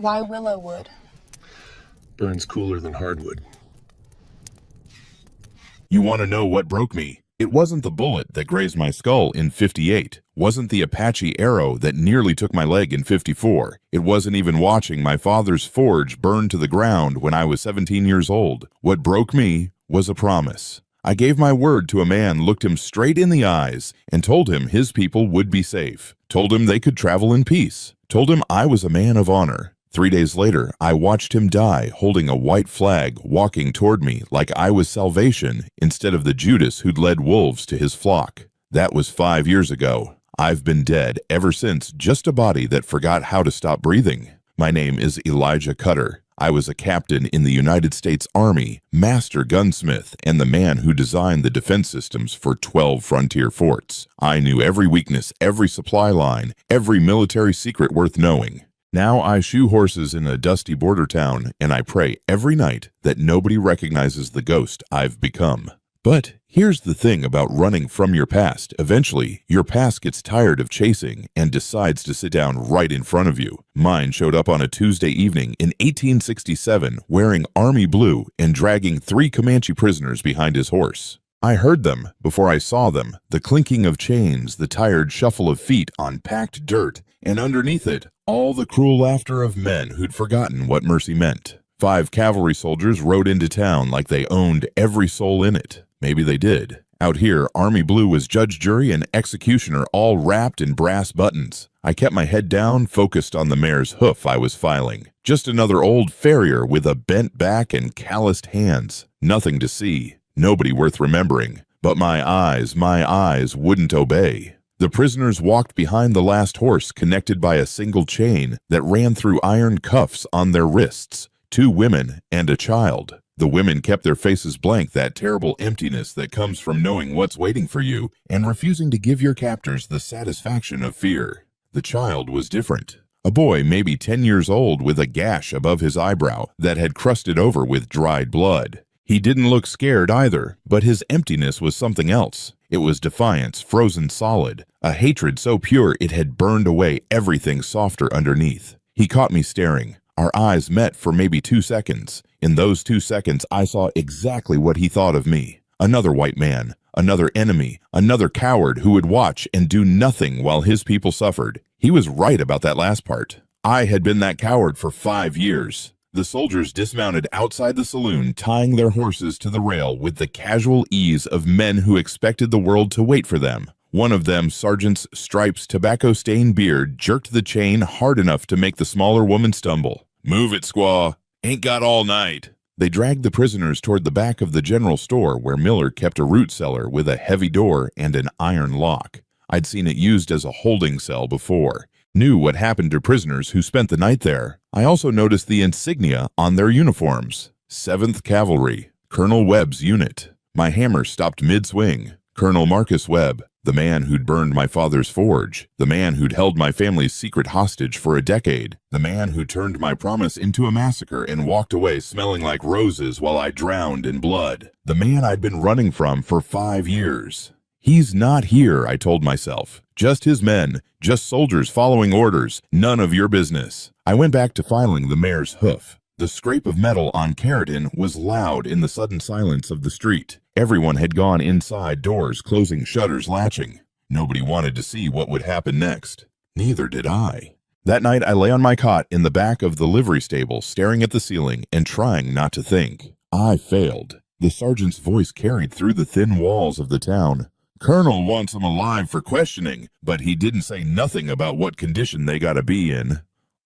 Why willow wood? Burns cooler than hardwood. You want to know what broke me? It wasn't the bullet that grazed my skull in '58, wasn't the Apache arrow that nearly took my leg in '54. It wasn't even watching my father's forge burn to the ground when I was 17 years old. What broke me was a promise. I gave my word to a man, looked him straight in the eyes, and told him his people would be safe. Told him they could travel in peace. Told him I was a man of honor. 3 days later, I watched him die holding a white flag, walking toward me like I was salvation instead of the Judas who'd led wolves to his flock. That was 5 years ago. I've been dead ever since, just a body that forgot how to stop breathing. My name is Elijah Cutter. I was a captain in the United States Army, master gunsmith, and the man who designed the defense systems for 12 frontier forts. I knew every weakness, every supply line, every military secret worth knowing. Now I shoe horses in a dusty border town, and I pray every night that nobody recognizes the ghost I've become. But here's the thing about running from your past. Eventually, your past gets tired of chasing and decides to sit down right in front of you. Mine showed up on a Tuesday evening in 1867 wearing army blue and dragging 3 Comanche prisoners behind his horse. I heard them before I saw them, the clinking of chains, the tired shuffle of feet on packed dirt, and underneath it, all the cruel laughter of men who'd forgotten what mercy meant. 5 cavalry soldiers rode into town like they owned every soul in it. Maybe they did. Out here, Army Blue was judge, jury, and executioner, all wrapped in brass buttons. I kept my head down, focused on the mare's hoof I was filing. Just another old farrier with a bent back and calloused hands. Nothing to see. Nobody worth remembering. But my eyes wouldn't obey. The prisoners walked behind the last horse, connected by a single chain that ran through iron cuffs on their wrists. 2 women and a child. The women kept their faces blank, that terrible emptiness that comes from knowing what's waiting for you and refusing to give your captors the satisfaction of fear. The child was different. A boy maybe 10 years old with a gash above his eyebrow that had crusted over with dried blood. He didn't look scared either, but his emptiness was something else. It was defiance, frozen solid, a hatred so pure it had burned away everything softer underneath. He caught me staring. Our eyes met for maybe 2 seconds. In those 2 seconds, I saw exactly what he thought of me. Another white man, another enemy, another coward who would watch and do nothing while his people suffered. He was right about that last part. I had been that coward for 5 years. The soldiers dismounted outside the saloon, tying their horses to the rail with the casual ease of men who expected the world to wait for them. One of them, Sergeant's stripes tobacco-stained beard, jerked the chain hard enough to make the smaller woman stumble. "Move it, squaw. Ain't got all night." They dragged the prisoners toward the back of the general store where Miller kept a root cellar with a heavy door and an iron lock. I'd seen it used as a holding cell before. Knew what happened to prisoners who spent the night there. I also noticed the insignia on their uniforms. 7th Cavalry, Colonel Webb's unit. My hammer stopped mid-swing. Colonel Marcus Webb, the man who'd burned my father's forge, the man who'd held my family's secret hostage for a decade, the man who turned my promise into a massacre and walked away smelling like roses while I drowned in blood, the man I'd been running from for 5 years. He's not here, I told myself. Just his men, just soldiers following orders, none of your business. I went back to filing the mare's hoof. The scrape of metal on keratin was loud in the sudden silence of the street. Everyone had gone inside, doors closing, shutters latching. Nobody wanted to see what would happen next. Neither did I. That night I lay on my cot in the back of the livery stable, staring at the ceiling and trying not to think. I failed. The sergeant's voice carried through the thin walls of the town. "Colonel wants 'em alive for questioning, but he didn't say nothing about what condition they gotta be in."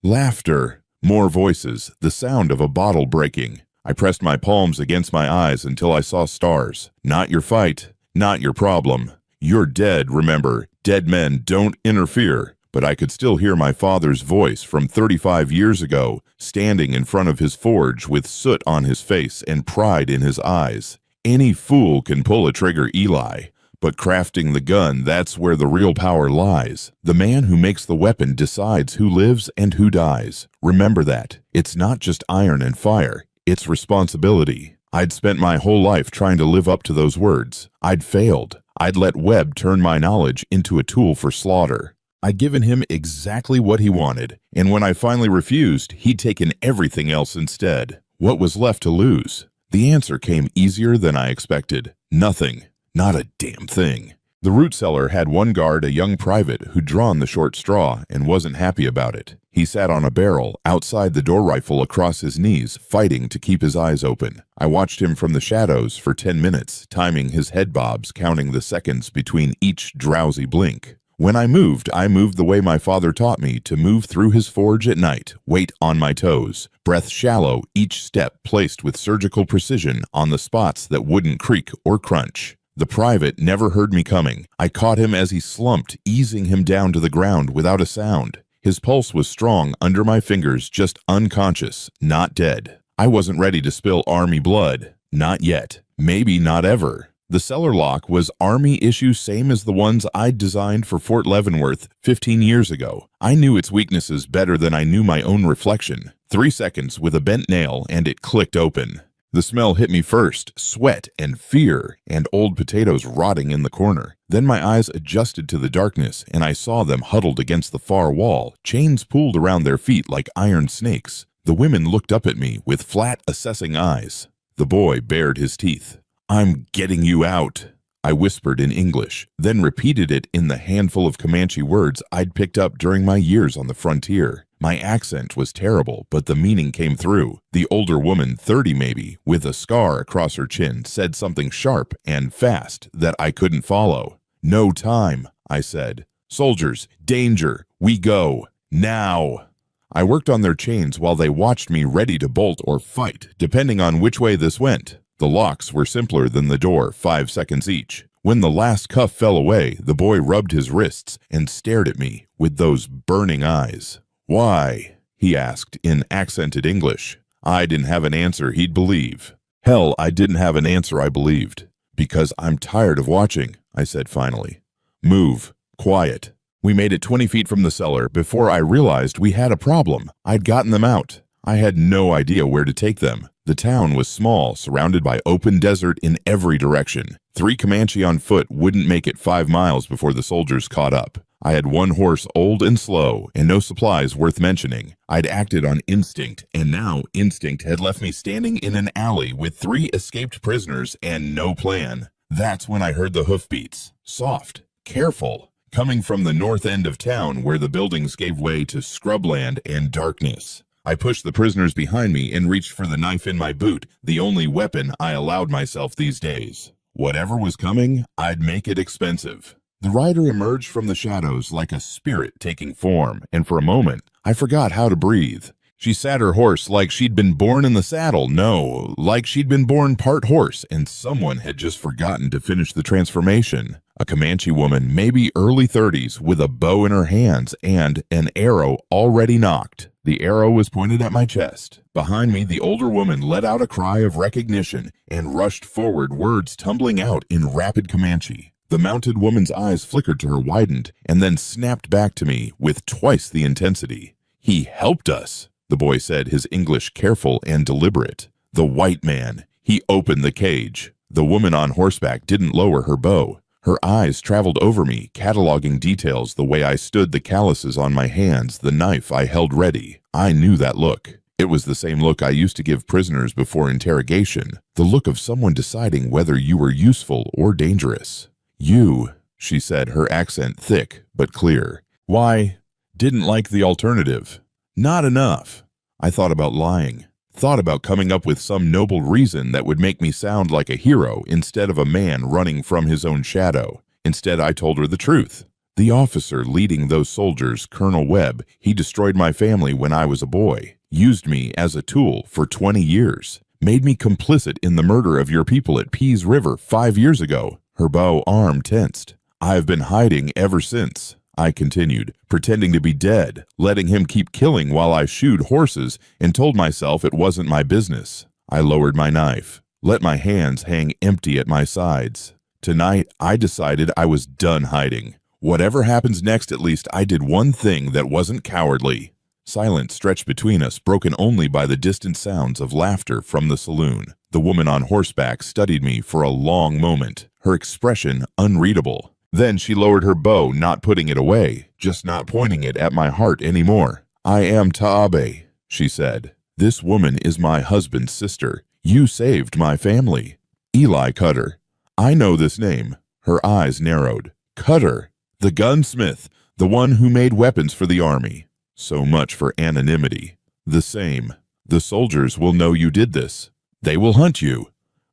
Laughter. More voices, the sound of a bottle breaking. I pressed my palms against my eyes until I saw stars. Not your fight, not your problem. You're dead, remember. Dead men don't interfere. But I could still hear my father's voice from 35 years ago, standing in front of his forge with soot on his face and pride in his eyes. Any fool can pull a trigger, Eli. But crafting the gun, that's where the real power lies. The man who makes the weapon decides who lives and who dies. Remember that. It's not just iron and fire. It's responsibility. I'd spent my whole life trying to live up to those words. I'd failed. I'd let Webb turn my knowledge into a tool for slaughter. I'd given him exactly what he wanted, and when I finally refused, he'd taken everything else instead. What was left to lose? The answer came easier than I expected. Nothing. Not a damn thing. The root cellar had one guard, a young private, who'd drawn the short straw and wasn't happy about it. He sat on a barrel, outside the door rifle across his knees, fighting to keep his eyes open. I watched him from the shadows for 10 minutes, timing his head bobs, counting the seconds between each drowsy blink. When I moved the way my father taught me to move through his forge at night, weight on my toes, breath shallow, each step placed with surgical precision on the spots that wouldn't creak or crunch. The private never heard me coming. I caught him as he slumped, easing him down to the ground without a sound. His pulse was strong under my fingers, just unconscious, not dead. I wasn't ready to spill Army blood. Not yet. Maybe not ever. The cellar lock was Army issue, same as the ones I'd designed for Fort Leavenworth 15 years ago. I knew its weaknesses better than I knew my own reflection. 3 seconds with a bent nail and it clicked open. The smell hit me first, sweat and fear, and old potatoes rotting in the corner. Then my eyes adjusted to the darkness, and I saw them huddled against the far wall, chains pulled around their feet like iron snakes. The women looked up at me with flat, assessing eyes. The boy bared his teeth. "I'm getting you out," I whispered in English, then repeated it in the handful of Comanche words I'd picked up during my years on the frontier. My accent was terrible, but the meaning came through. The older woman, 30 maybe, with a scar across her chin, said something sharp and fast that I couldn't follow. "No time," I said. "Soldiers, danger, we go, now." I worked on their chains while they watched me, ready to bolt or fight, depending on which way this went. The locks were simpler than the door, 5 seconds each. When the last cuff fell away, the boy rubbed his wrists and stared at me with those burning eyes. "Why?" he asked in accented English. I didn't have an answer he'd believe. Hell, I didn't have an answer I believed. "Because I'm tired of watching," I said finally. "Move. Quiet." We made it 20 feet from the cellar before I realized we had a problem. I'd gotten them out. I had no idea where to take them. The town was small, surrounded by open desert in every direction. 3 Comanche on foot wouldn't make it 5 miles before the soldiers caught up. I had one horse, old and slow, and no supplies worth mentioning. I'd acted on instinct, and now instinct had left me standing in an alley with 3 escaped prisoners and no plan. That's when I heard the hoofbeats. Soft, careful, coming from the north end of town where the buildings gave way to scrubland and darkness. I pushed the prisoners behind me and reached for the knife in my boot, the only weapon I allowed myself these days. Whatever was coming, I'd make it expensive. The rider emerged from the shadows like a spirit taking form, and for a moment, I forgot how to breathe. She sat her horse like she'd been born in the saddle. No, like she'd been born part horse, and someone had just forgotten to finish the transformation. A Comanche woman, maybe early 30s, with a bow in her hands and an arrow already nocked. The arrow was pointed at my chest. Behind me, the older woman let out a cry of recognition and rushed forward, words tumbling out in rapid Comanche. The mounted woman's eyes flickered to her, widened, and then snapped back to me with twice the intensity. "He helped us," the boy said, his English careful and deliberate. "The white man. He opened the cage." The woman on horseback didn't lower her bow. Her eyes traveled over me, cataloging details, the way I stood, the calluses on my hands, the knife I held ready. I knew that look. It was the same look I used to give prisoners before interrogation, the look of someone deciding whether you were useful or dangerous. "You," she said, her accent thick but clear. "Why? Didn't like the alternative." "Not enough." I thought about lying. Thought about coming up with some noble reason that would make me sound like a hero instead of a man running from his own shadow. Instead, I told her the truth. The officer leading those soldiers, Colonel Webb, he destroyed my family when I was a boy, used me as a tool for 20 years, made me complicit in the murder of your people at Pease River 5 years ago. Her bow arm tensed. "I've been hiding ever since," I continued, pretending to be dead, letting him keep killing while I shoed horses and told myself it wasn't my business. I lowered my knife, let my hands hang empty at my sides. Tonight, I decided I was done hiding. Whatever happens next, at least I did one thing that wasn't cowardly. Silence stretched between us, broken only by the distant sounds of laughter from the saloon. The woman on horseback studied me for a long moment, her expression unreadable. Then she lowered her bow, not putting it away, just not pointing it at my heart anymore. "I am Taabe," she said. "This woman is my husband's sister. You saved my family." Eli Cutter. I know this name. Her eyes narrowed. Cutter, the gunsmith, the one who made weapons for the army. So much for anonymity. The same. The soldiers will know you did this. They will hunt you.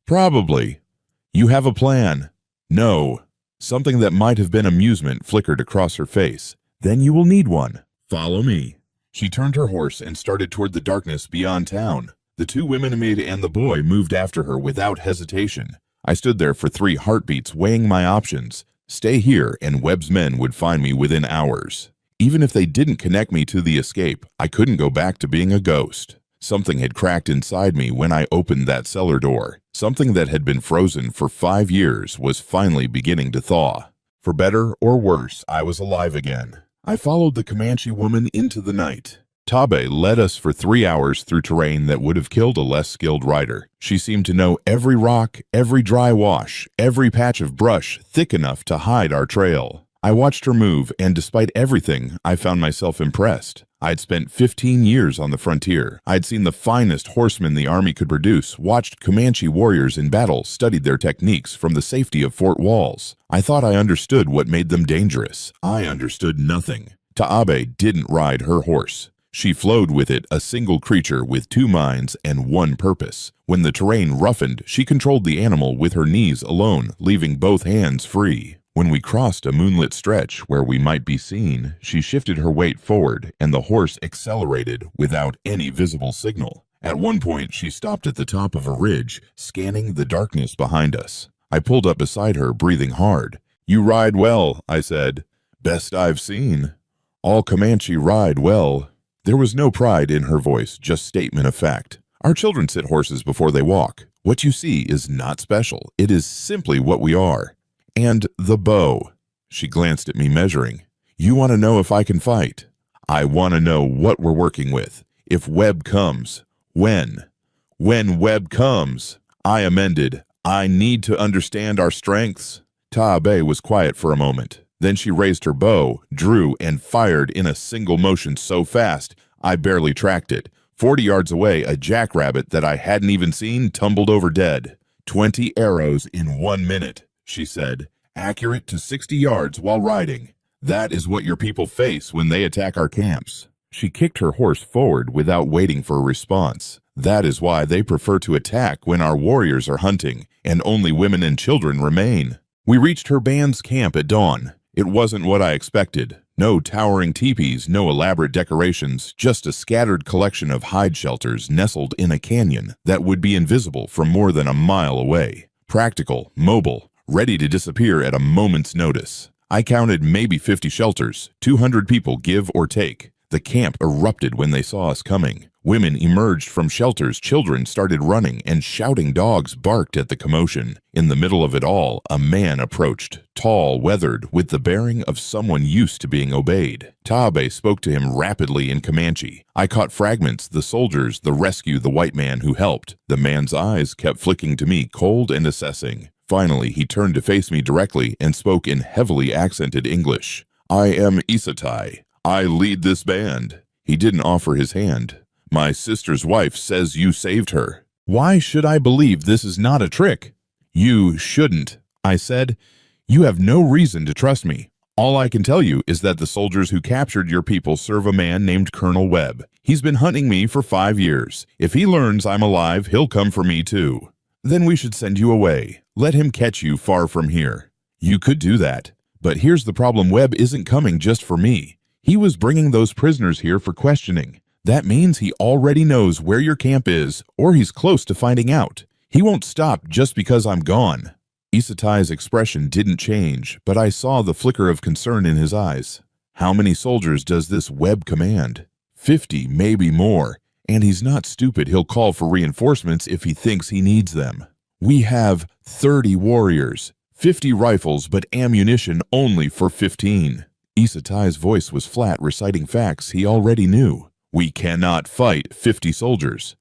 Probably. You have a plan. No. Something that might have been amusement flickered across her face. Then you will need one. Follow me. She turned her horse and started toward the darkness beyond town. The two women and the boy moved after her without hesitation. I stood there for 3 heartbeats, weighing my options. Stay here, and Webb's men would find me within hours. Even if they didn't connect me to the escape, I couldn't go back to being a ghost. Something had cracked inside me when I opened that cellar door. Something that had been frozen for 5 years was finally beginning to thaw. For better or worse, I was alive again. I followed the Comanche woman into the night. Taabe led us for 3 hours through terrain that would have killed a less skilled rider. She seemed to know every rock, every dry wash, every patch of brush thick enough to hide our trail. I watched her move, and despite everything, I found myself impressed. I'd spent 15 years on the frontier. I'd seen the finest horsemen the army could produce, watched Comanche warriors in battle, studied their techniques from the safety of fort walls. I thought I understood what made them dangerous. I understood nothing. Taabe didn't ride her horse. She flowed with it, a single creature with 2 minds and 1 purpose. When the terrain roughened, she controlled the animal with her knees alone, leaving both hands free. When we crossed a moonlit stretch where we might be seen, she shifted her weight forward, and the horse accelerated without any visible signal. At one point, she stopped at the top of a ridge, scanning the darkness behind us. I pulled up beside her, breathing hard. "You ride well," I said. "Best I've seen." "All Comanche ride well." There was no pride in her voice, just statement of fact. Our children sit horses before they walk. What you see is not special. It is simply what we are. "And the bow." She glanced at me, measuring. "You want to know if I can fight?" "I want to know what we're working with. If Webb comes." "When?" "When Webb comes." I amended. "I need to understand our strengths." Taabe was quiet for a moment. Then she raised her bow, drew, and fired in a single motion so fast I barely tracked it. 40 yards away, a jackrabbit that I hadn't even seen tumbled over dead. 20 arrows in 1 minute, she said, accurate to 60 yards while riding. That is what your people face when they attack our camps. She kicked her horse forward without waiting for a response. That is why they prefer to attack when our warriors are hunting, and only women and children remain. We reached her band's camp at dawn. It wasn't what I expected. No towering teepees, no elaborate decorations, just a scattered collection of hide shelters nestled in a canyon that would be invisible from more than a mile away. Practical, mobile, ready to disappear at a moment's notice. I counted maybe 50 shelters, 200 people give or take. The camp erupted when they saw us coming. Women emerged from shelters, children started running, and shouting dogs barked at the commotion. In the middle of it all, a man approached, tall, weathered, with the bearing of someone used to being obeyed. Taabe spoke to him rapidly in Comanche. I caught fragments, the soldiers, the rescue, the white man who helped. The man's eyes kept flicking to me, cold and assessing. Finally, he turned to face me directly and spoke in heavily accented English. "I am Isatai. I lead this band." He didn't offer his hand. "My sister's wife says you saved her." "Why should I believe this is not a trick?" "You shouldn't," I said. "You have no reason to trust me. All I can tell you is that the soldiers who captured your people serve a man named Colonel Webb. He's been hunting me for 5 years. If he learns I'm alive, he'll come for me too." "Then we should send you away. Let him catch you far from here." "You could do that. But here's the problem. Webb isn't coming just for me. He was bringing those prisoners here for questioning. That means he already knows where your camp is, or he's close to finding out. He won't stop just because I'm gone." Isatai's expression didn't change, but I saw the flicker of concern in his eyes. "How many soldiers does this Webb command?" 50, maybe more. And he's not stupid. He'll call for reinforcements if he thinks he needs them. "We have 30 warriors, 50 rifles, but ammunition only for 15. Isatai's voice was flat, reciting facts he already knew. "We cannot fight 50 soldiers.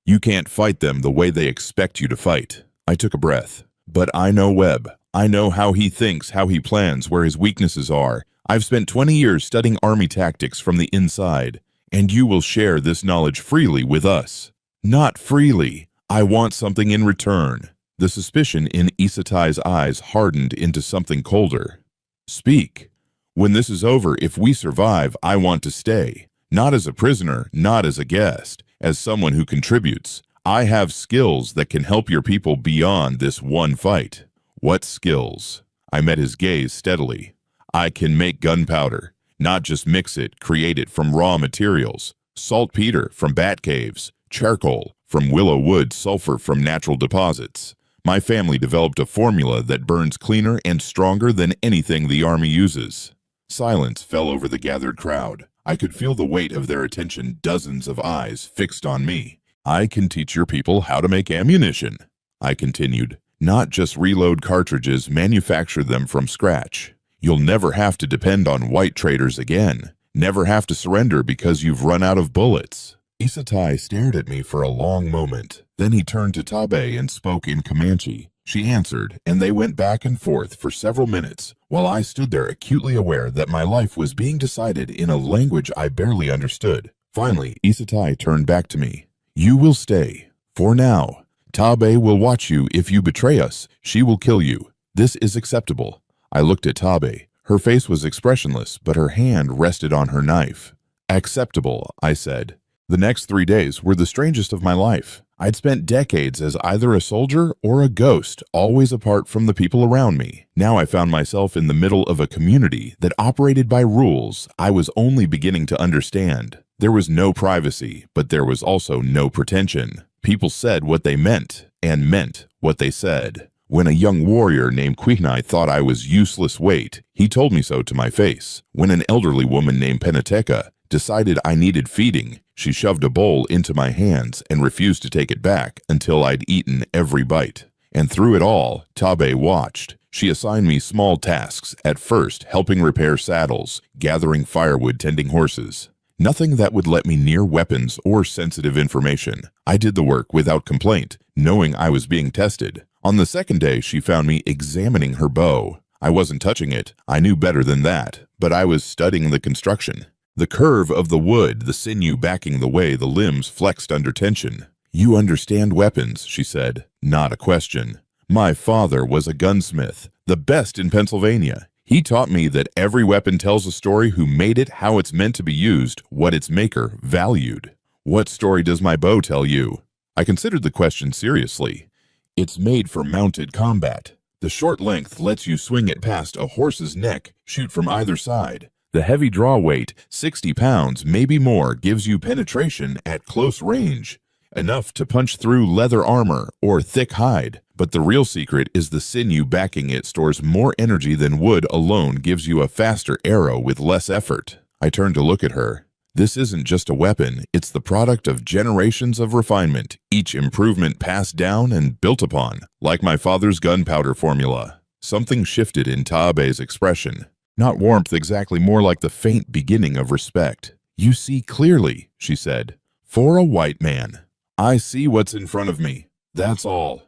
You can't fight them the way they expect you to fight." I took a breath. "But I know Webb. I know how he thinks, how he plans, where his weaknesses are. I've spent 20 years studying army tactics from the inside, and you will share this knowledge freely with us. Not freely. I want something in return. The suspicion in Isatai's eyes hardened into something colder. Speak. When this is over, if we survive, I want to stay. Not as a prisoner, not as a guest, as someone who contributes. I have skills that can help your people beyond this one fight. What skills? I met his gaze steadily. I can make gunpowder, not just mix it, create it from raw materials. Saltpeter from bat caves, charcoal from willow wood, sulfur from natural deposits. My family developed a formula that burns cleaner and stronger than anything the army uses. Silence fell over the gathered crowd. I could feel the weight of their attention, dozens of eyes fixed on me. I can teach your people how to make ammunition, I continued. Not just reload cartridges, manufacture them from scratch. You'll never have to depend on white traders again. Never have to surrender because you've run out of bullets. Isatai stared at me for a long moment. Then he turned to Tabe and spoke in Comanche. She answered, and they went back and forth for several minutes, while I stood there acutely aware that my life was being decided in a language I barely understood. Finally, Isatai turned back to me. You will stay. For now. Tabe will watch you. If you betray us, she will kill you. This is acceptable. I looked at Tabe. Her face was expressionless, but her hand rested on her knife. Acceptable, I said. The next 3 days were the strangest of my life. I'd spent decades as either a soldier or a ghost, always apart from the people around me. Now I found myself in the middle of a community that operated by rules I was only beginning to understand. There was no privacy, but there was also no pretension. People said what they meant, and meant what they said. When a young warrior named Quinai thought I was useless weight, he told me so to my face. When an elderly woman named Penateka decided I needed feeding, she shoved a bowl into my hands and refused to take it back until I'd eaten every bite. And through it all, Tabe watched. She assigned me small tasks, at first helping repair saddles, gathering firewood, tending horses. Nothing that would let me near weapons or sensitive information. I did the work without complaint, knowing I was being tested. On the second day, she found me examining her bow. I wasn't touching it. I knew better than that, but I was studying the construction. The curve of the wood, the sinew backing the way the limbs flexed under tension. You understand weapons, she said. Not a question. My father was a gunsmith, the best in Pennsylvania. He taught me that every weapon tells a story, who made it, how it's meant to be used, what its maker valued. What story does my bow tell you? I considered the question seriously. It's made for mounted combat. The short length lets you swing it past a horse's neck, shoot from either side. The heavy draw weight, 60 pounds, maybe more, gives you penetration at close range, enough to punch through leather armor or thick hide. But the real secret is the sinew backing it stores more energy than wood alone gives you a faster arrow with less effort. I turned to look at her. This isn't just a weapon, it's the product of generations of refinement, each improvement passed down and built upon, like my father's gunpowder formula. Something shifted in Taabe's expression. Not warmth exactly, more like the faint beginning of respect. You see clearly, she said. For a white man. I see what's in front of me. That's all.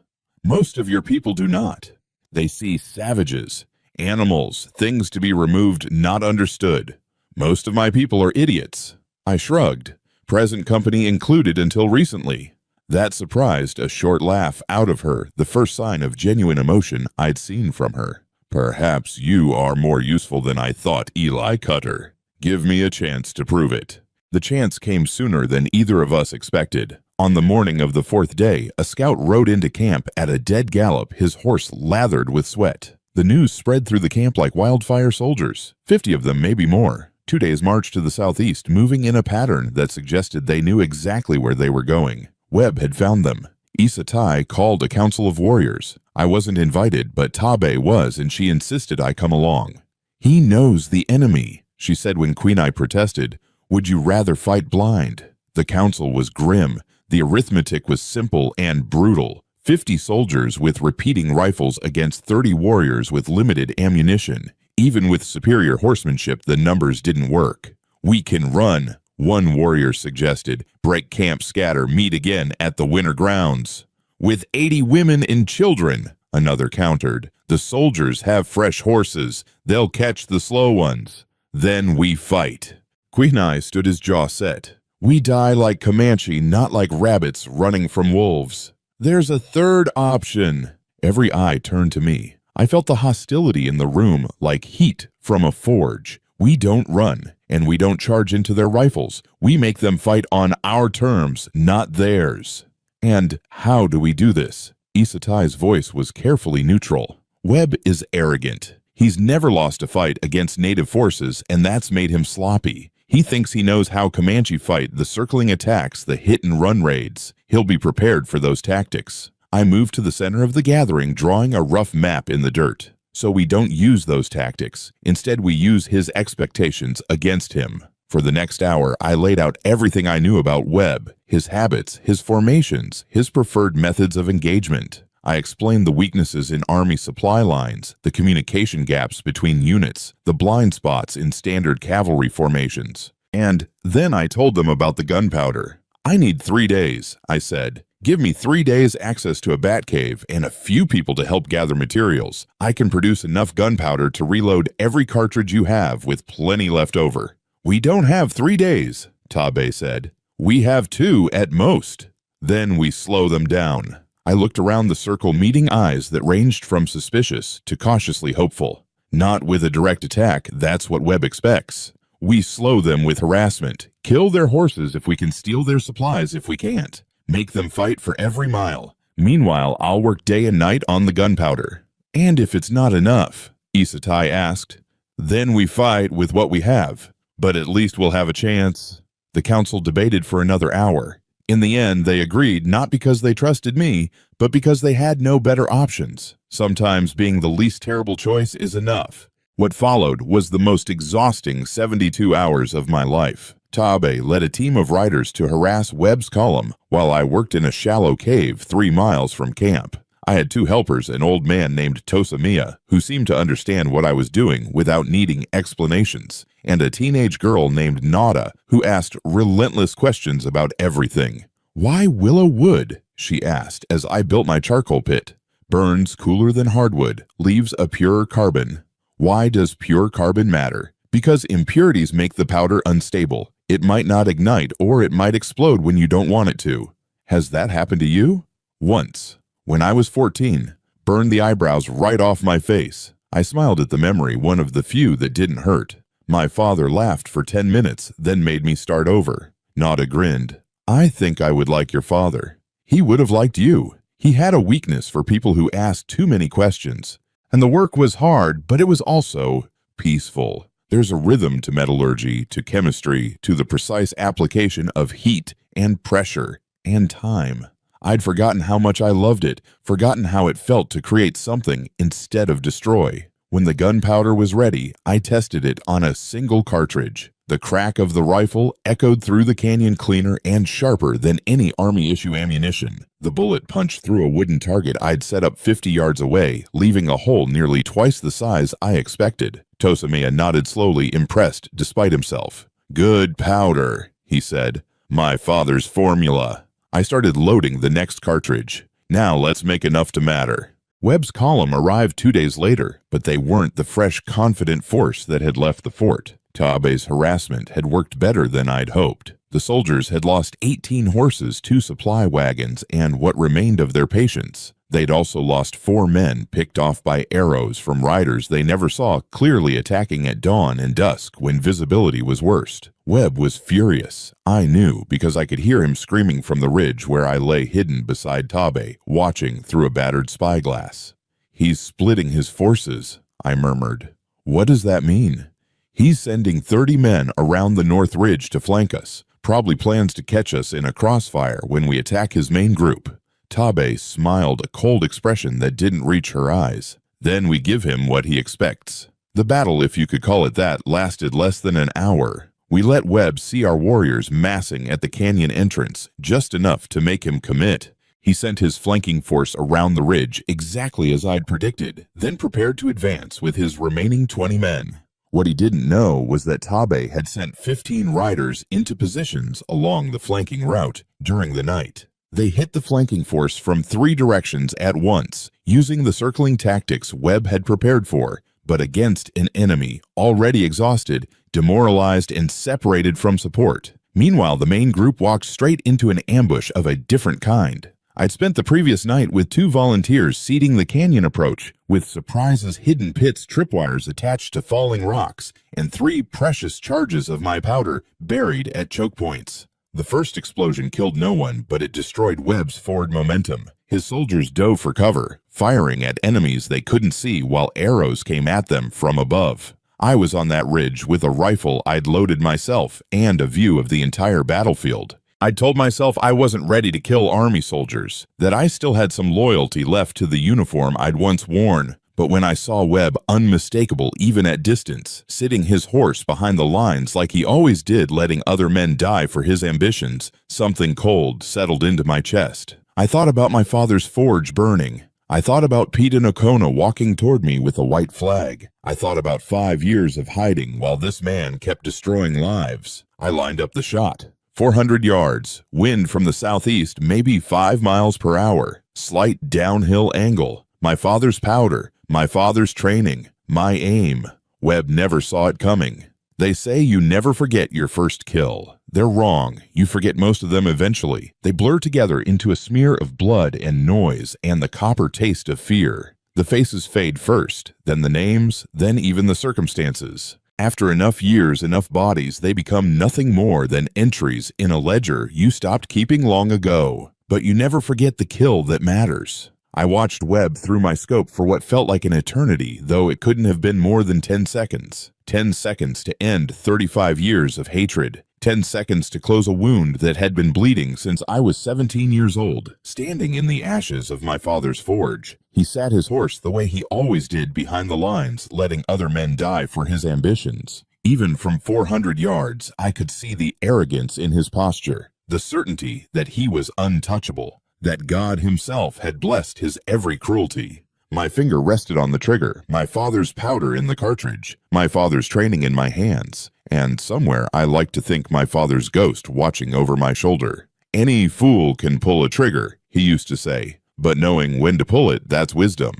Most of your people do not. They see savages, animals, things to be removed, not understood. Most of my people are idiots. I shrugged, present company included until recently. That surprised a short laugh out of her, the first sign of genuine emotion I'd seen from her. Perhaps you are more useful than I thought, Eli Cutter. Give me a chance to prove it. The chance came sooner than either of us expected. On the morning of the fourth day, a scout rode into camp at a dead gallop, his horse lathered with sweat. The news spread through the camp like wildfire soldiers, 50 of them, maybe more. 2 days' march to the southeast, moving in a pattern that suggested they knew exactly where they were going. Webb had found them. Isatai called a council of warriors. I wasn't invited, but Tabe was, and she insisted I come along. He knows the enemy, she said when Quinai protested. Would you rather fight blind? The council was grim. The arithmetic was simple and brutal. 50 soldiers with repeating rifles against 30 warriors with limited ammunition. Even with superior horsemanship, the numbers didn't work. We can run, one warrior suggested. Break camp, scatter, meet again at the winter grounds. With 80 women and children, another countered. The soldiers have fresh horses. They'll catch the slow ones. Then we fight." Queenai stood his jaw set. "We die like Comanche, not like rabbits running from wolves. There's a third option." Every eye turned to me. I felt the hostility in the room like heat from a forge. "We don't run, and we don't charge into their rifles. We make them fight on our terms, not theirs." "And how do we do this?" Isatai's voice was carefully neutral. "Webb is arrogant. He's never lost a fight against native forces, and that's made him sloppy. He thinks he knows how Comanche fight the circling attacks, the hit-and-run raids. He'll be prepared for those tactics." I moved to the center of the gathering, drawing a rough map in the dirt. "So we don't use those tactics. Instead, we use his expectations against him." For the next hour, I laid out everything I knew about Webb, his habits, his formations, his preferred methods of engagement. I explained the weaknesses in Army supply lines, the communication gaps between units, the blind spots in standard cavalry formations. And then I told them about the gunpowder. "I need 3 days," I said. "Give me 3 days access to a bat cave and a few people to help gather materials. I can produce enough gunpowder to reload every cartridge you have with plenty left over." "We don't have 3 days," Tabe said. "We have 2 at most." "Then we slow them down." I looked around the circle, meeting eyes that ranged from suspicious to cautiously hopeful. "Not with a direct attack, that's what Webb expects. We slow them with harassment. Kill their horses if we can, steal their supplies if we can't. Make them fight for every mile. Meanwhile, I'll work day and night on the gunpowder." "And if it's not enough?" Isatai asked. "Then we fight with what we have. But at least we'll have a chance." The council debated for another hour. In the end, they agreed, not because they trusted me, but because they had no better options. Sometimes being the least terrible choice is enough. What followed was the most exhausting 72 hours of my life. Tabe led a team of riders to harass Webb's column, while I worked in a shallow cave 3 miles from camp. I had 2 helpers, an old man named Tosamiya, who seemed to understand what I was doing without needing explanations, and a teenage girl named Nada, who asked relentless questions about everything. "Why willow wood?" she asked as I built my charcoal pit. "Burns cooler than hardwood, leaves a purer carbon." "Why does pure carbon matter?" "Because impurities make the powder unstable. It might not ignite, or it might explode when you don't want it to." "Has that happened to you?" "Once. When I was 14. Burned the eyebrows right off my face." I smiled at the memory, one of the few that didn't hurt. "My father laughed for 10 minutes, then made me start over." Nada grinned. "I think I would like your father. He would have liked you. He had a weakness for people who asked too many questions. And the work was hard, but it was also peaceful. There's a rhythm to metallurgy, to chemistry, to the precise application of heat and pressure and time. I'd forgotten how much I loved it, forgotten how it felt to create something instead of destroy. When the gunpowder was ready, I tested it on a single cartridge. The crack of the rifle echoed through the canyon cleaner and sharper than any Army-issue ammunition. The bullet punched through a wooden target I'd set up 50 yards away, leaving a hole nearly twice the size I expected. Tosamiya nodded slowly, impressed despite himself. "Good powder," he said. "My father's formula." I started loading the next cartridge. "Now let's make enough to matter." Webb's column arrived 2 days later, but they weren't the fresh, confident force that had left the fort. Tabe's harassment had worked better than I'd hoped. The soldiers had lost 18 horses, 2 supply wagons, and what remained of their patience. They'd also lost 4 men picked off by arrows from riders they never saw, clearly attacking at dawn and dusk when visibility was worst. Webb was furious. I knew because I could hear him screaming from the ridge where I lay hidden beside Tabe, watching through a battered spyglass. "He's splitting his forces," I murmured. "What does that mean?" "He's sending 30 men around the north ridge to flank us. Probably plans to catch us in a crossfire when we attack his main group." Tabe smiled, a cold expression that didn't reach her eyes. "Then we give him what he expects." The battle, if you could call it that, lasted less than an hour. We let Webb see our warriors massing at the canyon entrance, just enough to make him commit. He sent his flanking force around the ridge, exactly as I'd predicted, then prepared to advance with his remaining 20 men. What he didn't know was that Tabe had sent 15 riders into positions along the flanking route during the night. They hit the flanking force from 3 directions at once, using the circling tactics Webb had prepared for, but against an enemy already exhausted, demoralized, and separated from support. Meanwhile, the main group walked straight into an ambush of a different kind. I'd spent the previous night with 2 volunteers seeding the canyon approach, with surprises hidden pits tripwires attached to falling rocks, and 3 precious charges of my powder buried at choke points. The first explosion killed no one, but it destroyed Webb's forward momentum. His soldiers dove for cover, firing at enemies they couldn't see while arrows came at them from above. I was on that ridge with a rifle I'd loaded myself and a view of the entire battlefield. I'd told myself I wasn't ready to kill army soldiers, that I still had some loyalty left to the uniform I'd once worn. But when I saw Webb, unmistakable even at distance, sitting his horse behind the lines like he always did, letting other men die for his ambitions, something cold settled into my chest. I thought about my father's forge burning. I thought about Pete and O'Connor walking toward me with a white flag. I thought about 5 years of hiding while this man kept destroying lives. I lined up the shot. 400 yards, wind from the southeast, maybe 5 miles per hour, slight downhill angle, my father's powder, my father's training, my aim. Webb never saw it coming. They say you never forget your first kill. They're wrong. You forget most of them eventually. They blur together into a smear of blood and noise and the copper taste of fear. The faces fade first, then the names, then even the circumstances. After enough years, enough bodies, they become nothing more than entries in a ledger you stopped keeping long ago. But you never forget the kill that matters. I watched Webb through my scope for what felt like an eternity, though it couldn't have been more than 10 seconds. 10 seconds to end 35 years of hatred. 10 seconds to close a wound that had been bleeding since I was 17 years old, standing in the ashes of my father's forge. He sat his horse the way he always did behind the lines, letting other men die for his ambitions. Even from 400 yards, I could see the arrogance in his posture, the certainty that he was untouchable, that God himself had blessed his every cruelty. My finger rested on the trigger, my father's powder in the cartridge, my father's training in my hands, and somewhere I like to think my father's ghost watching over my shoulder. Any fool can pull a trigger, he used to say, but knowing when to pull it, that's wisdom.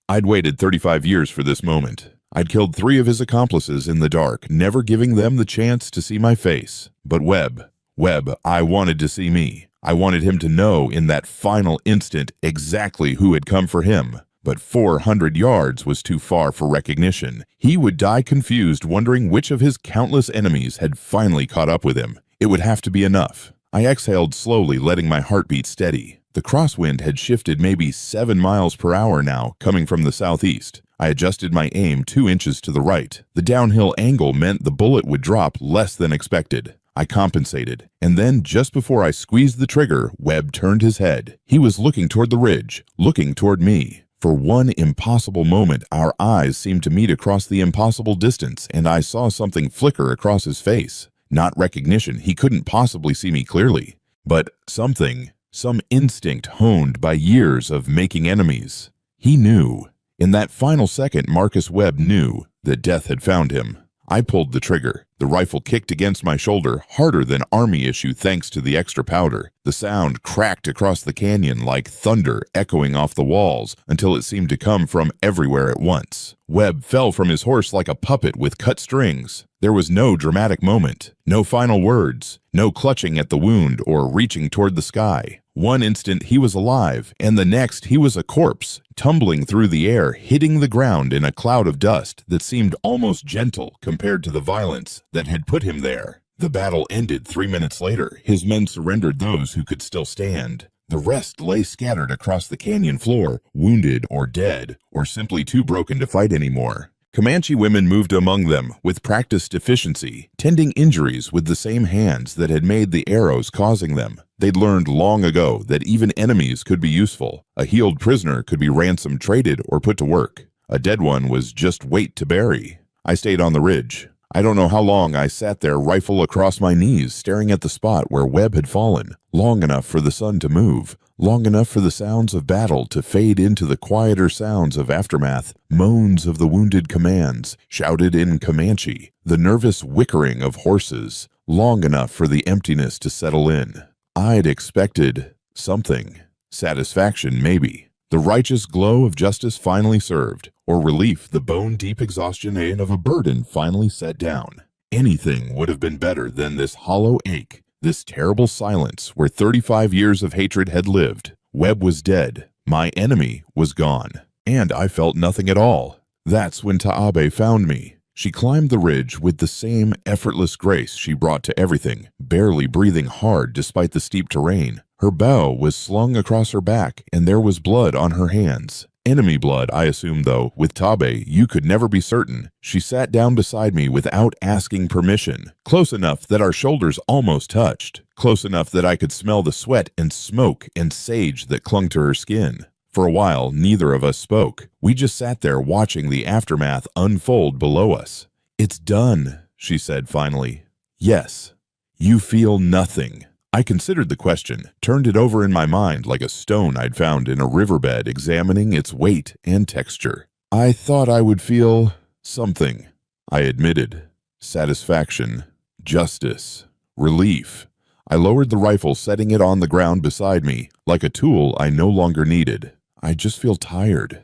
I'd waited 35 years for this moment. I'd killed 3 of his accomplices in the dark, never giving them the chance to see my face. But Webb, I wanted to see me. I wanted him to know in that final instant exactly who had come for him. But 400 yards was too far for recognition. He would die confused, wondering which of his countless enemies had finally caught up with him. It would have to be enough. I exhaled slowly, letting my heartbeat steady. The crosswind had shifted maybe 7 miles per hour now, coming from the southeast. I adjusted my aim 2 inches to the right. The downhill angle meant the bullet would drop less than expected. I compensated, and then just before I squeezed the trigger, Webb turned his head. He was looking toward the ridge, looking toward me. For one impossible moment, our eyes seemed to meet across the impossible distance, and I saw something flicker across his face. Not recognition, he couldn't possibly see me clearly, but something, some instinct honed by years of making enemies. He knew. In that final second, Marcus Webb knew that death had found him. I pulled the trigger. The rifle kicked against my shoulder, harder than army issue thanks to the extra powder. The sound cracked across the canyon like thunder echoing off the walls until it seemed to come from everywhere at once. Webb fell from his horse like a puppet with cut strings. There was no dramatic moment, no final words, no clutching at the wound or reaching toward the sky. One instant he was alive, and the next he was a corpse, tumbling through the air, hitting the ground in a cloud of dust that seemed almost gentle compared to the violence that had put him there. The battle ended 3 minutes later. His men surrendered those who could still stand. The rest lay scattered across the canyon floor, wounded or dead, or simply too broken to fight anymore. Comanche women moved among them with practiced efficiency, tending injuries with the same hands that had made the arrows causing them. They'd learned long ago that even enemies could be useful. A healed prisoner could be ransom traded or put to work. A dead one was just weight to bury. I stayed on the ridge. I don't know how long I sat there, rifle across my knees, staring at the spot where Webb had fallen. Long enough for the sun to move. Long enough for the sounds of battle to fade into the quieter sounds of aftermath, moans of the wounded commands, shouted in Comanche, the nervous whickering of horses. Long enough for the emptiness to settle in. I'd expected Something. Satisfaction, maybe. The righteous glow of justice finally served, or relief, the bone-deep exhaustion of a burden finally set down. Anything would have been better than this hollow ache, this terrible silence where 35 years of hatred had lived. Webb was dead. My enemy was gone. And I felt nothing at all. That's when Taabe found me. She climbed the ridge with the same effortless grace she brought to everything, barely breathing hard despite the steep terrain. Her bow was slung across her back, and there was blood on her hands. Enemy blood, I assume, though. With Taabe, you could never be certain. She sat down beside me without asking permission, close enough that our shoulders almost touched, close enough that I could smell the sweat and smoke and sage that clung to her skin. For a while, neither of us spoke. We just sat there watching the aftermath unfold below us. "It's done," she said finally. "Yes." "You feel nothing." I considered the question, turned it over in my mind like a stone I'd found in a riverbed, examining its weight and texture. "I thought I would feel something," I admitted. "Satisfaction, justice, relief." I lowered the rifle, setting it on the ground beside me, like a tool I no longer needed. "I just feel tired."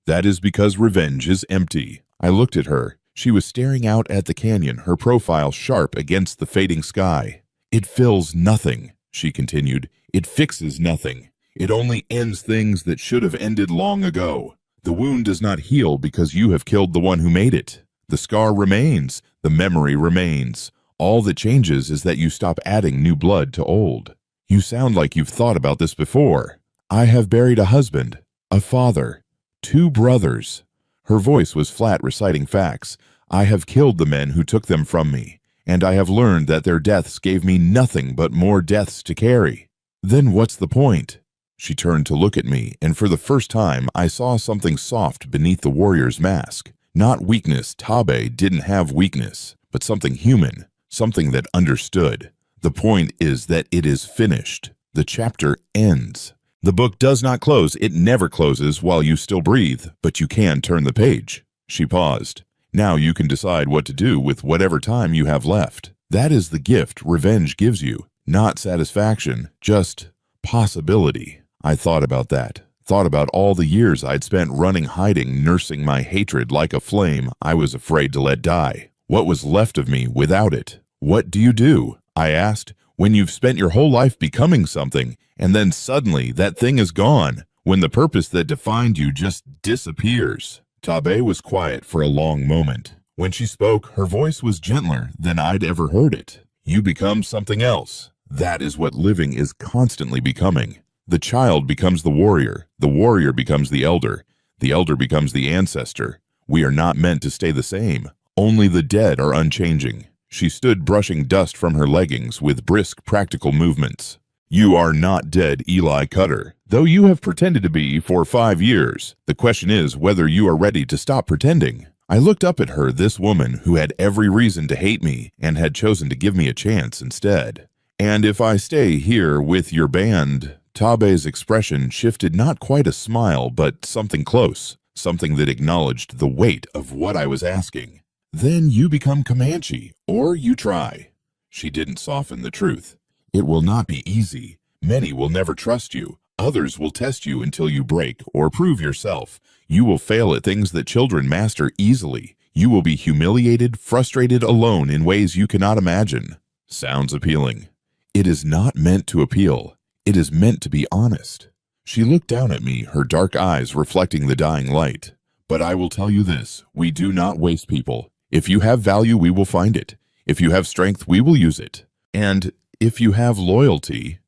"That is because revenge is empty." I looked at her. She was staring out at the canyon, her profile sharp against the fading sky. "It fills nothing," she continued. "It fixes nothing. It only ends things that should have ended long ago. The wound does not heal because you have killed the one who made it. The scar remains. The memory remains. All that changes is that you stop adding new blood to old. You sound like you've thought about this before." "I have buried a husband, a father, 2 brothers." Her voice was flat, reciting facts. "I have killed the men who took them from me. And I have learned that their deaths gave me nothing but more deaths to carry." "Then what's the point?" She turned to look at me, and for the first time I saw something soft beneath the warrior's mask. Not weakness. Taabe didn't have weakness, but something human, something that understood. "The point is that it is finished. The chapter ends. The book does not close. It never closes while you still breathe, but you can turn the page." She paused. "Now you can decide what to do with whatever time you have left. That is the gift revenge gives you. Not satisfaction, just possibility." I thought about that. Thought about all the years I'd spent running, hiding, nursing my hatred like a flame I was afraid to let die. What was left of me without it? "What do you do?" I asked. "When you've spent your whole life becoming something, and then suddenly that thing is gone, when the purpose that defined you just disappears." Taabe was quiet for a long moment. When she spoke, her voice was gentler than I'd ever heard it. "You become something else. That is what living is constantly becoming. The child becomes the warrior becomes the elder becomes the ancestor. We are not meant to stay the same. Only the dead are unchanging." She stood brushing dust from her leggings with brisk, practical movements. "You are not dead, Eli Cutter, though you have pretended to be for 5 years. The question is whether you are ready to stop pretending." I looked up at her, this woman who had every reason to hate me and had chosen to give me a chance instead. "And if I stay here with your band," Taabe's expression shifted, not quite a smile, but something close, something that acknowledged the weight of what I was asking. "Then you become Comanche, or you try." She didn't soften the truth. "It will not be easy. Many will never trust you. Others will test you until you break or prove yourself. You will fail at things that children master easily. You will be humiliated, frustrated, alone in ways you cannot imagine." Sounds appealing. "It is not meant to appeal. It is meant to be honest." She looked down at me, her dark eyes reflecting the dying light. "But I will tell you this, we do not waste people. If you have value, we will find it. If you have strength, we will use it. And if you have loyalty—"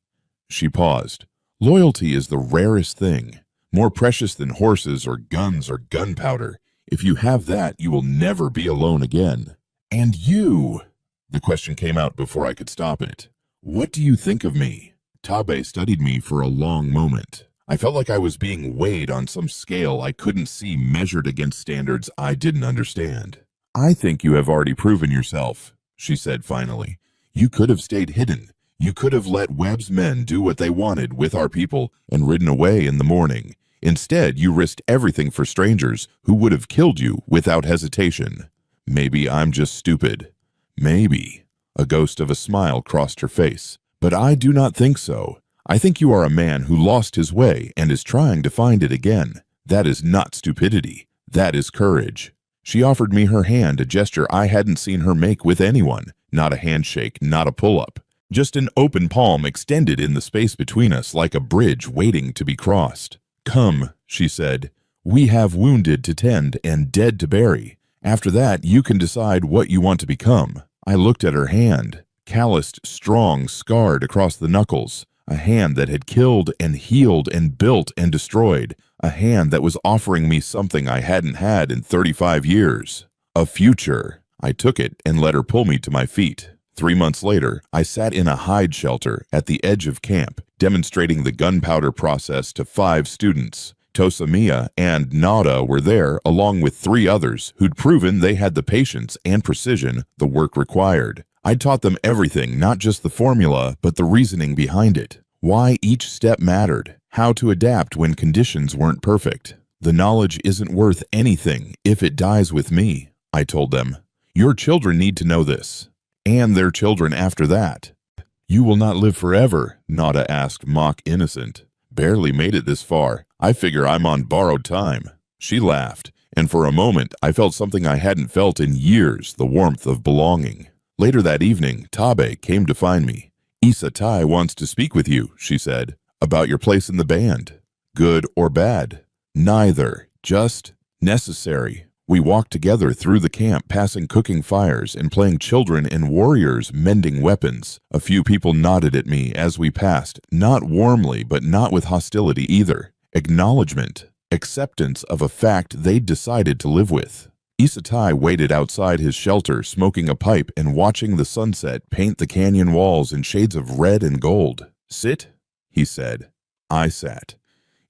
She paused. "Loyalty is the rarest thing, more precious than horses or guns or gunpowder. If you have that, you will never be alone again." "And you?" The question came out before I could stop it. "What do you think of me?" Taabe studied me for a long moment. I felt like I was being weighed on some scale I couldn't see, measured against standards I didn't understand. "I think you have already proven yourself," she said finally. "You could have stayed hidden. You could have let Webb's men do what they wanted with our people and ridden away in the morning. Instead, you risked everything for strangers who would have killed you without hesitation. Maybe I'm just stupid. Maybe." A ghost of a smile crossed her face. "But I do not think so. I think you are a man who lost his way and is trying to find it again. That is not stupidity. That is courage." She offered me her hand, a gesture I hadn't seen her make with anyone. Not a handshake, not a pull-up. Just an open palm extended in the space between us like a bridge waiting to be crossed. "Come," she said. "We have wounded to tend and dead to bury. After that, you can decide what you want to become." I looked at her hand, calloused, strong, scarred across the knuckles. A hand that had killed and healed and built and destroyed. A hand that was offering me something I hadn't had in 35 years. A future. I took it and let her pull me to my feet. 3 months later, I sat in a hide shelter at the edge of camp, demonstrating the gunpowder process to 5 students. Tosamia and Nada were there, along with 3 others who'd proven they had the patience and precision the work required. I taught them everything, not just the formula, but the reasoning behind it. Why each step mattered. How to adapt when conditions weren't perfect. The knowledge isn't worth anything if it dies with me, I told them. Your children need to know this. And their children after that. You will not live forever, Nada asked, mock innocent. Barely made it this far. I figure I'm on borrowed time. She laughed, and for a moment I felt something I hadn't felt in years, the warmth of belonging. Later that evening, Tabe came to find me. "Issa Tai wants to speak with you," she said, "about your place in the band." Good or bad? Neither, just necessary. We walked together through the camp, passing cooking fires and playing children and warriors mending weapons. A few people nodded at me as we passed, not warmly but not with hostility either. Acknowledgement, acceptance of a fact they'd decided to live with. Issa Tai waited outside his shelter, smoking a pipe and watching the sunset paint the canyon walls in shades of red and gold. "Sit," he said. I sat.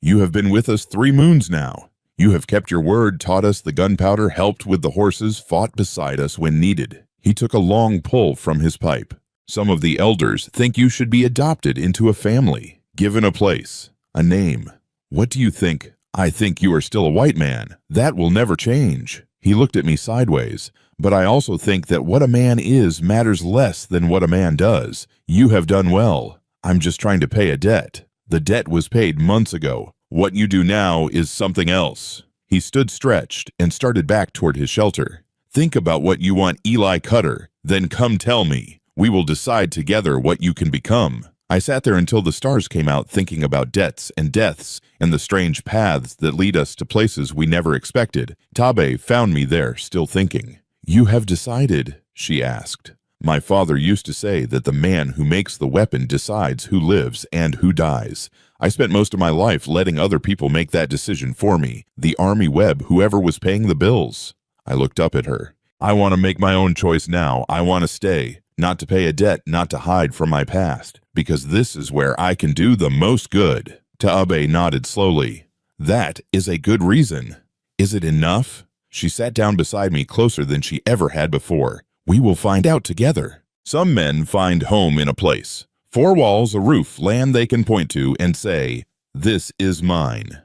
"You have been with us 3 moons now. You have kept your word, taught us the gunpowder, helped with the horses, fought beside us when needed." He took a long pull from his pipe. "Some of the elders think you should be adopted into a family, given a place, a name. What do you think?" "I think you are still a white man. That will never change." He looked at me sideways. "But I also think that what a man is matters less than what a man does. You have done well. I'm just trying to pay a debt. The debt was paid months ago. What you do now is something else." He stood stretched and started back toward his shelter. "Think about what you want Eli Cutter, then come tell me. We will decide together what you can become." I sat there until the stars came out, thinking about debts and deaths and the strange paths that lead us to places we never expected. Tabe found me there, still thinking. "You have decided?" she asked. "My father used to say that the man who makes the weapon decides who lives and who dies. I spent most of my life letting other people make that decision for me. The Army Web, whoever was paying the bills." I looked up at her. "I want to make my own choice now. I want to stay. Not to pay a debt, not to hide from my past. Because this is where I can do the most good." Taabe nodded slowly. "That is a good reason. Is it enough?" She sat down beside me closer than she ever had before. "We will find out together. Some men find home in a place. 4 walls, a roof, land they can point to and say, 'This is mine.'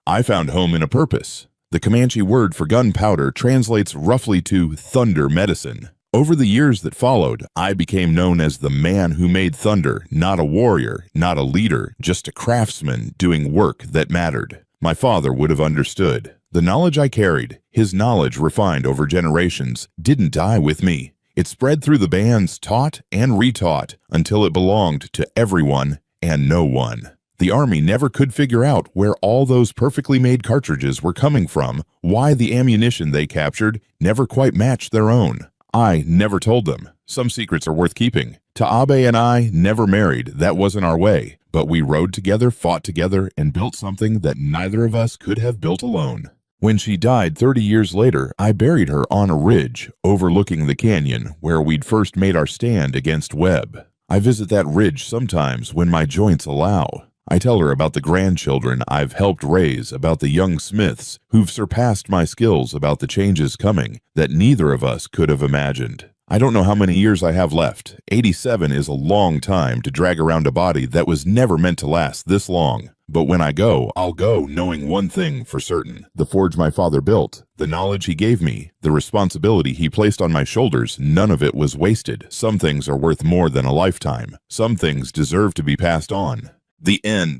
I found home in a purpose. The Comanche word for gunpowder translates roughly to thunder medicine. Over the years that followed, I became known as the man who made thunder, not a warrior, not a leader, just a craftsman doing work that mattered. My father would have understood. The knowledge I carried, his knowledge refined over generations, didn't die with me. It spread through the bands, taught and retaught, until it belonged to everyone and no one. The Army never could figure out where all those perfectly made cartridges were coming from, why the ammunition they captured never quite matched their own. I never told them. Some secrets are worth keeping. Taabe and I never married. That wasn't our way. But we rode together, fought together, and built something that neither of us could have built alone. When she died 30 years later, I buried her on a ridge overlooking the canyon where we'd first made our stand against Webb. I visit that ridge sometimes when my joints allow. I tell her about the grandchildren I've helped raise, about the young Smiths who've surpassed my skills, about the changes coming that neither of us could have imagined. I don't know how many years I have left. 87 is a long time to drag around a body that was never meant to last this long. But when I go, I'll go knowing one thing for certain. The forge my father built, the knowledge he gave me, the responsibility he placed on my shoulders, none of it was wasted. Some things are worth more than a lifetime. Some things deserve to be passed on. The end.